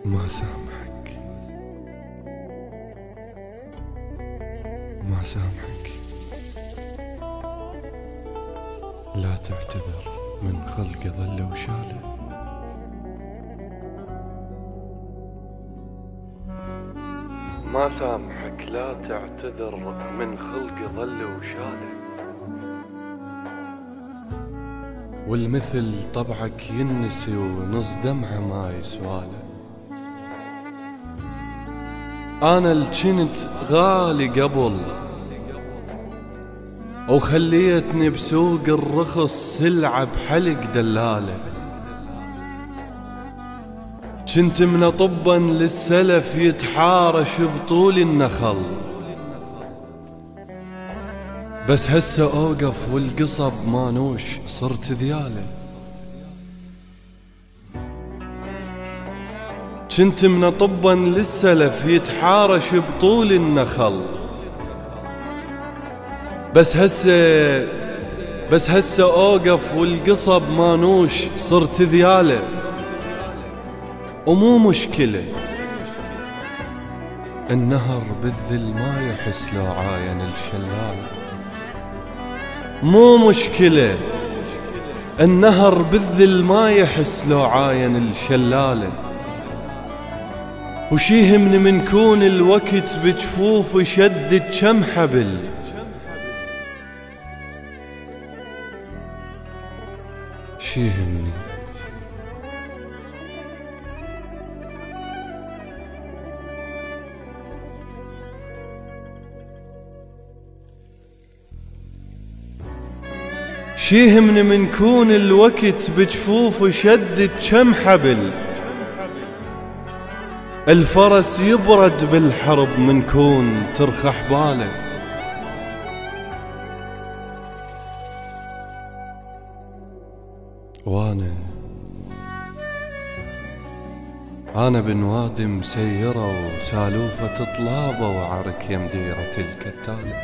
ما سامحك، ما سامحك، لا تعتذر من خلق ظل وشاله. ما سامحك، لا تعتذر من خلق ظل وشاله. والمثل طبعك ينسي ونص دمعه ما يسواله. أنا الجنت غالي قبل وخليتني بسوق الرخص سلعة بحلق دلالة. جنت منطبا للسلف يتحارش بطول النخل، بس هسه أوقف والقصب مانوش صرت ذياله. جنت منطبا للسلف يتحارش بطول النخل، بس هسه أوقف والقصب مانوش صرت ذياله. ومو مشكلة النهر بالذل ما يحس لو عاين الشلال. مو مشكلة النهر بالذل ما يحس لو عاين الشلالة. وشي يهمني من كون الوقت بجفوف يشدد كم حبل، شي يهمني شي يهمني من كون الوقت بجفوف يشدد كم حبل. الفرس يبرد بالحرب من كون ترخى حباله. وانا بنوادي مسيرة وسالوفة طلابة وعرك يمديرة الكتالة.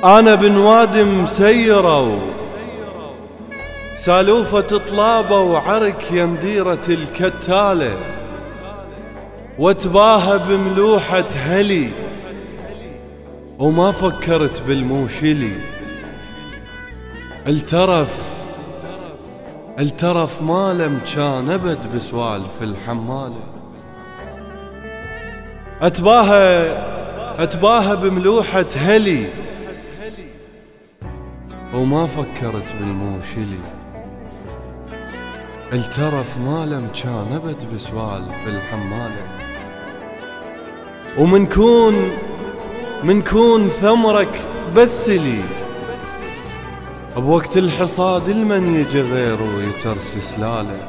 أنا بنوادي مسيرة سالوفة طلابة وعرك يمديرة الكتالة. واتباهى بملوحة هلي وما فكرت بالموشلي. الترف ما لم كان أبد بسوالف الحمالة. أتباهى بملوحة هلي وما فكرت بالموشلي. الترف ما لم كان أبد بسوالف الحمالة. ومن كون ثمرك بس لي بوقت الحصاد المن يجي غيره يترس سلاله.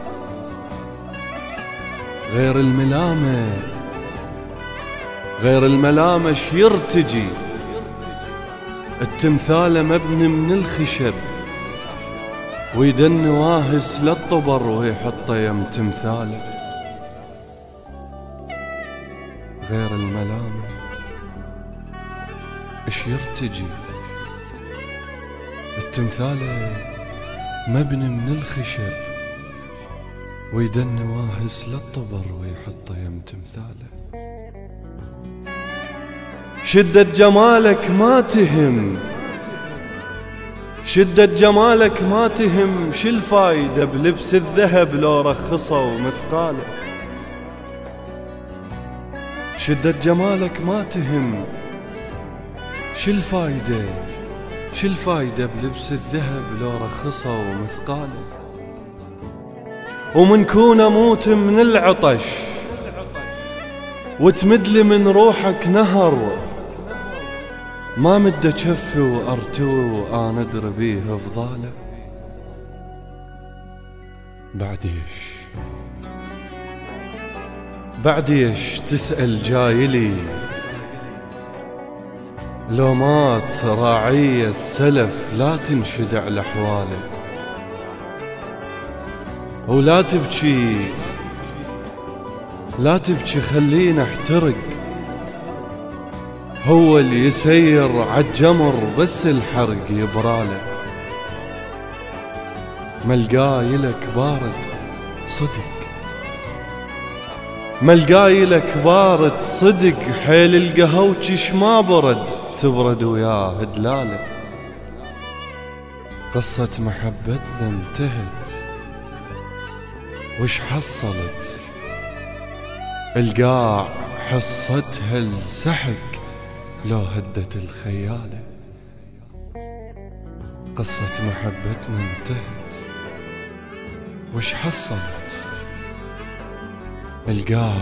غير الملامة يرتجي التمثال مبني من الخشب ويدن واهس للطبر ويحطه يم تمثاله. غير الملامة يرتجي التمثال مبني من الخشب ويدن واهس للطبر ويحطه يم تمثاله. شدة جمالك ما تهم شو الفايدة بلبس الذهب لو رخصه ومثقاله. شدة جمالك ما تهم شو الفايدة بلبس الذهب لو رخصه ومثقاله. ومن كون اموت من العطش وتمدلي من روحك نهر، ما مد جفي وارتوي وانا ادري بيه افضاله. بعديش تسأل جايلي لو مات راعي السلف لا تنشد على حواله. ولا تبكي خلينا احترق. هو اللي يسير عالجمر بس الحرق يبراله. ملقاي لك بارد صدق ملقايلك بارد صدق، حيل القهوجش ما برد تبرد وياه دلاله. قصة محبتنا انتهت وش حصلت؟ القاع حصتها السحق لو هدت الخيالة. قصة محبتنا انتهت وش حصلت؟ القاع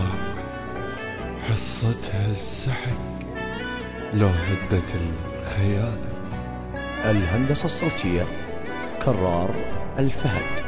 حصتها السحق لو هدت الخيالة. الهندسة الصوتية كرار الفهد.